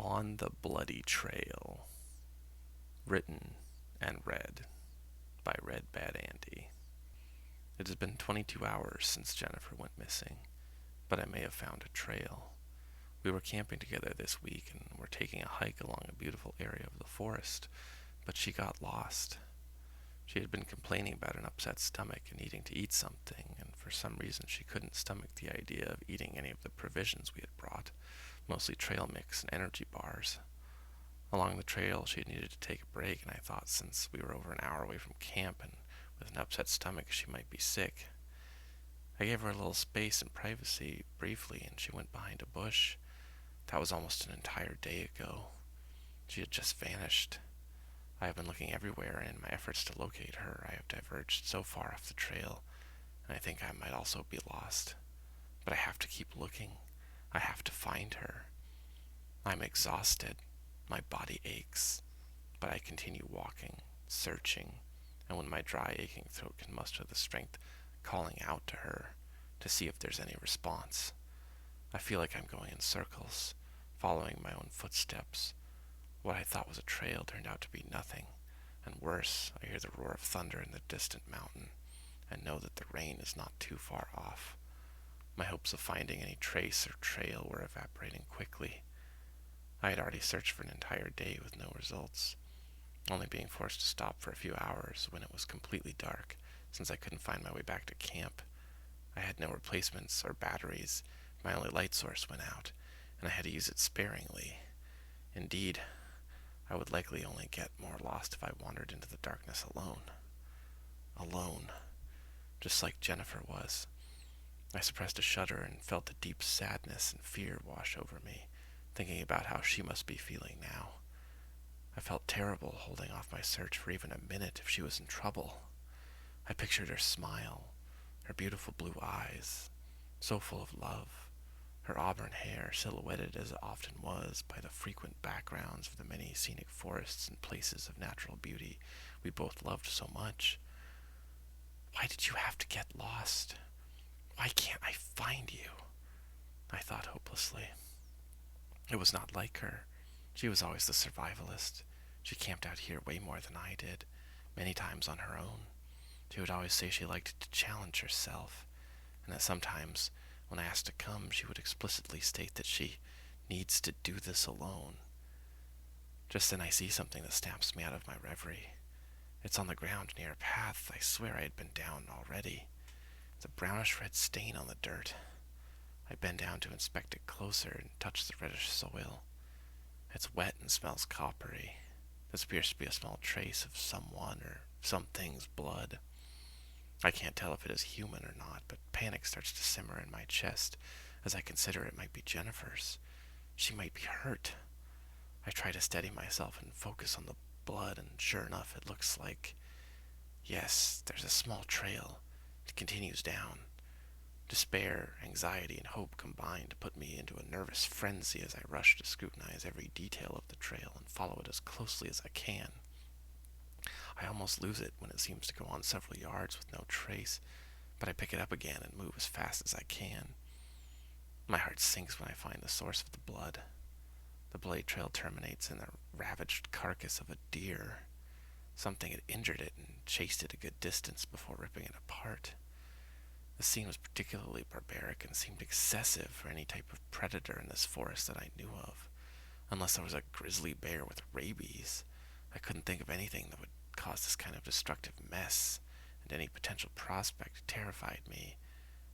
On the Bloody Trail, written and read by Red Bad Andy. It has been 22 hours since Jennifer went missing, but I may have found a trail. We were camping together this week and were taking a hike along a beautiful area of the forest, but she got lost. She had been complaining about an upset stomach and needing to eat something, and for some reason she couldn't stomach the idea of eating any of the provisions we had brought, mostly trail mix and energy bars. Along the trail, she needed to take a break, and I thought since we were over an hour away from camp and with an upset stomach, she might be sick. I gave her a little space and privacy briefly, and she went behind a bush. That was almost an entire day ago. She had just vanished. I have been looking everywhere, and in my efforts to locate her, I have diverged so far off the trail, and I think I might also be lost. But I have to keep looking. I have to find her. I'm exhausted. My body aches, but I continue walking, searching, and when my dry, aching throat can muster the strength, calling out to her to see if there's any response. I feel like I'm going in circles, following my own footsteps. What I thought was a trail turned out to be nothing, and worse, I hear the roar of thunder in the distant mountain, and know that the rain is not too far off. My hopes of finding any trace or trail were evaporating quickly. I had already searched for an entire day with no results, only being forced to stop for a few hours when it was completely dark, since I couldn't find my way back to camp. I had no replacements or batteries. My only light source went out, and I had to use it sparingly. Indeed, I would likely only get more lost if I wandered into the darkness alone. Alone, just like Jennifer was. I suppressed a shudder and felt a deep sadness and fear wash over me, thinking about how she must be feeling now. I felt terrible holding off my search for even a minute if she was in trouble. I pictured her smile, her beautiful blue eyes, so full of love, her auburn hair silhouetted as it often was by the frequent backgrounds of the many scenic forests and places of natural beauty we both loved so much. Why did you have to get lost? Why can't I find you? I thought hopelessly. It was not like her. She was always the survivalist. She camped out here way more than I did, many times on her own. She would always say she liked to challenge herself, and that sometimes, when I asked to come, she would explicitly state that she needs to do this alone. Just then I see something that snaps me out of my reverie. It's on the ground near a path I swear I had been down already. It's a brownish-red stain on the dirt. I bend down to inspect it closer and touch the reddish soil. It's wet and smells coppery. This appears to be a small trace of someone or something's blood. I can't tell if it is human or not, but panic starts to simmer in my chest as I consider it might be Jennifer's. She might be hurt. I try to steady myself and focus on the blood, and sure enough, it looks like... Yes, there's a small trail. It continues down. Despair, anxiety, and hope combine to put me into a nervous frenzy as I rush to scrutinize every detail of the trail and follow it as closely as I can. I almost lose it when it seems to go on several yards with no trace, but I pick it up again and move as fast as I can. My heart sinks when I find the source of the blood. The bloody trail terminates in the ravaged carcass of a deer. Something had injured it and chased it a good distance before ripping it apart. The scene was particularly barbaric and seemed excessive for any type of predator in this forest that I knew of. Unless there was a grizzly bear with rabies, I couldn't think of anything that would cause this kind of destructive mess, and any potential prospect terrified me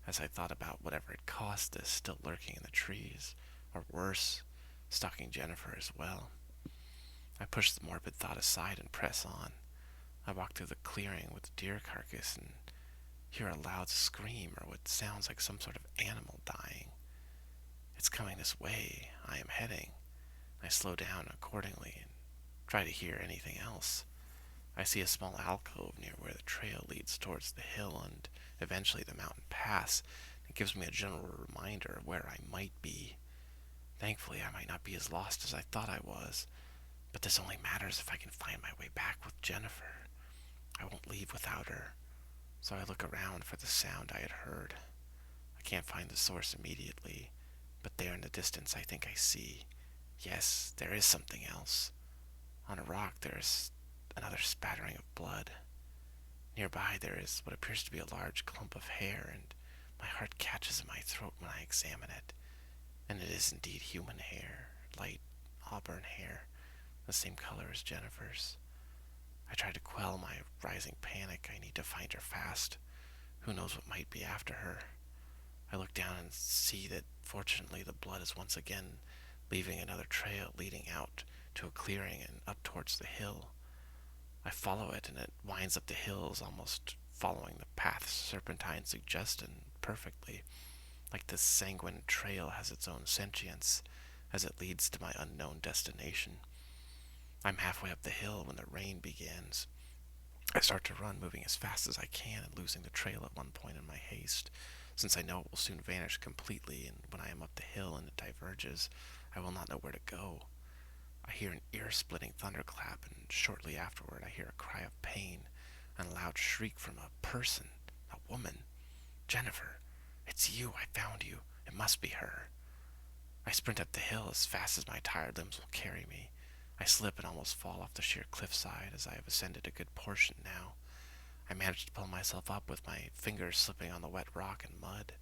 as I thought about whatever it cost this still lurking in the trees, or worse, stalking Jennifer as well. I push the morbid thought aside and press on. I walk through the clearing with the deer carcass and hear a loud scream or what sounds like some sort of animal dying. It's coming this way. I am heading. I slow down accordingly and try to hear anything else. I see a small alcove near where the trail leads towards the hill and eventually the mountain pass. It gives me a general reminder of where I might be. Thankfully, I might not be as lost as I thought I was, but this only matters if I can find my way back with Jennifer. I won't leave without her. So I look around for the sound I had heard. I can't find the source immediately, but there in the distance I think I see Yes, there is something else. On a rock there is another spattering of blood. Nearby there is what appears to be a large clump of hair, and my heart catches in my throat when I examine it. And it is indeed human hair, light auburn hair, the same color as Jennifer's. I try to quell my rising panic. I need to find her fast. Who knows what might be after her? I look down and see that fortunately the blood is once again leaving another trail leading out to a clearing and up towards the hill. I follow it, and it winds up the hills, almost following the path's serpentine suggestion perfectly, like this sanguine trail has its own sentience as it leads to my unknown destination. I'm halfway up the hill when the rain begins. I start to run, moving as fast as I can and losing the trail at one point in my haste, since I know it will soon vanish completely, and when I am up the hill and it diverges, I will not know where to go. I hear an ear-splitting thunderclap, and shortly afterward I hear a cry of pain and a loud shriek from a person, a woman. Jennifer, it's you. I found you. It must be her. I sprint up the hill as fast as my tired limbs will carry me. I slip and almost fall off the sheer cliffside as I have ascended a good portion now. I manage to pull myself up with my fingers slipping on the wet rock and mud.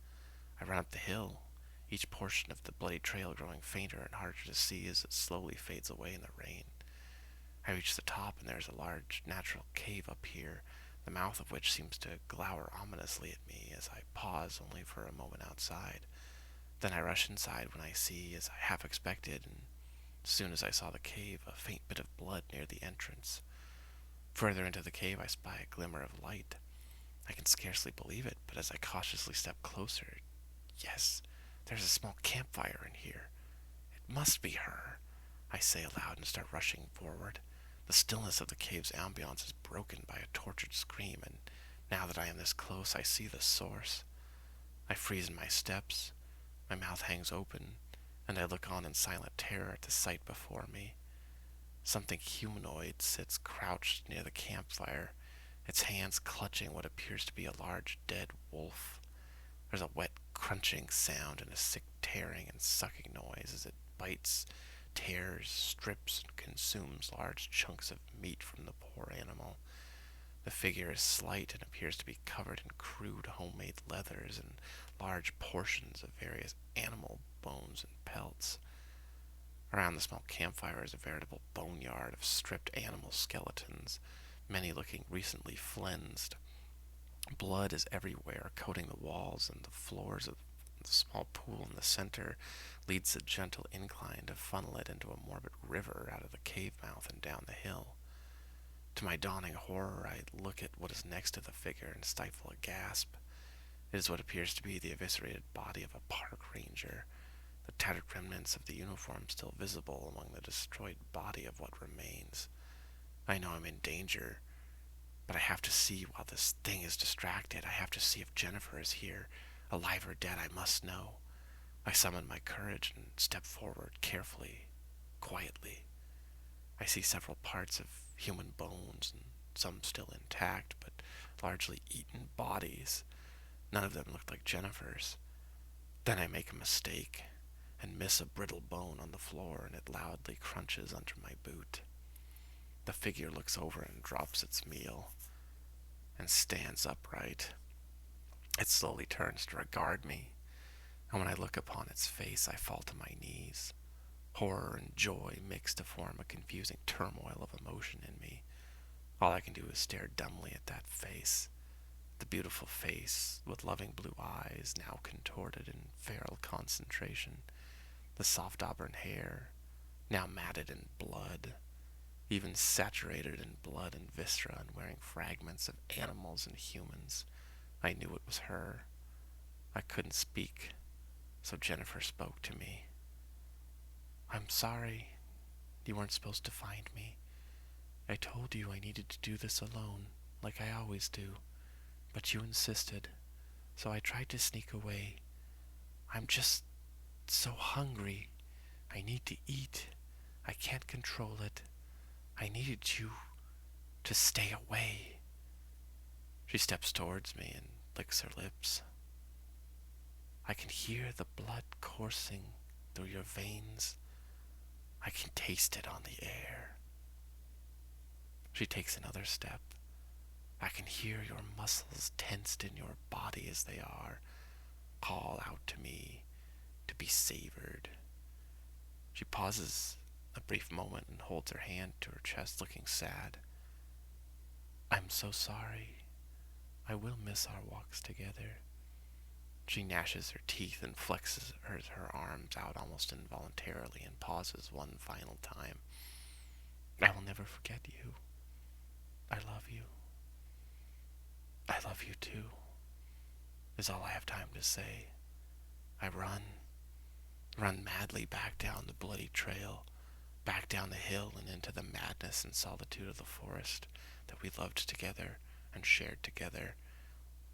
I run up the hill, each portion of the bloody trail growing fainter and harder to see as it slowly fades away in the rain. I reach the top, and there is a large natural cave up here, the mouth of which seems to glower ominously at me as I pause only for a moment outside. Then I rush inside when I see, as I half expected, and as soon as I saw the cave, a faint bit of blood near the entrance. Further into the cave I spy a glimmer of light. I can scarcely believe it, but as I cautiously step closer, yes, there's a small campfire in here. It must be her, I say aloud and start rushing forward. The stillness of the cave's ambience is broken by a tortured scream, and now that I am this close, I see the source. I freeze in my steps, my mouth hangs open, and I look on in silent terror at the sight before me. Something humanoid sits crouched near the campfire, its hands clutching what appears to be a large dead wolf. There's a wet crunching sound and a sick tearing and sucking noise as it bites, tears, strips, and consumes large chunks of meat from the poor animal. The figure is slight and appears to be covered in crude homemade leathers and large portions of various animal bones and pelts. Around the small campfire is a veritable boneyard of stripped animal skeletons, many looking recently flensed. Blood is everywhere, coating the walls and the floors of the small pool in the center leads a gentle incline to funnel it into a morbid river out of the cave mouth and down the hill. To my dawning horror, I look at what is next to the figure and stifle a gasp. It is what appears to be the eviscerated body of a park ranger, the tattered remnants of the uniform still visible among the destroyed body of what remains. I know I'm in danger, but I have to see while this thing is distracted. I have to see if Jennifer is here, alive or dead. I must know. I summon my courage and step forward carefully, quietly. I see several parts of human bones, and some still intact, but largely eaten bodies. None of them look like Jennifer's. Then I make a mistake and miss a brittle bone on the floor, and it loudly crunches under my boot. The figure looks over and drops its meal and stands upright. It slowly turns to regard me, and when I look upon its face, I fall to my knees. Horror and joy mix to form a confusing turmoil of emotion in me. All I can do is stare dumbly at that face. The beautiful face with loving blue eyes now contorted in feral concentration. The soft auburn hair, now matted in blood, even saturated in blood and viscera and wearing fragments of animals and humans. I knew it was her. I couldn't speak, so Jennifer spoke to me. "I'm sorry. You weren't supposed to find me. I told you I needed to do this alone, like I always do, but you insisted, so I tried to sneak away. I'm just so hungry. I need to eat. I can't control it. I needed you to stay away." She steps towards me and licks her lips. "I can hear the blood coursing through your veins. taste it on the air. She takes another step. I can hear your muscles tensed in your body as they are. Call out to me to be savored. She pauses a brief moment and holds her hand to her chest, looking sad. I'm so sorry. I will miss our walks together. She gnashes her teeth and flexes her arms out almost involuntarily and pauses one final time. I will never forget you. I love you. I love you too, is all I have time to say. I run madly back down the bloody trail, back down the hill and into the madness and solitude of the forest that we loved together and shared together.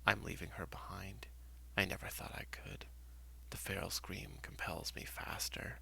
I'm leaving her behind. I never thought I could. The feral scream compels me faster.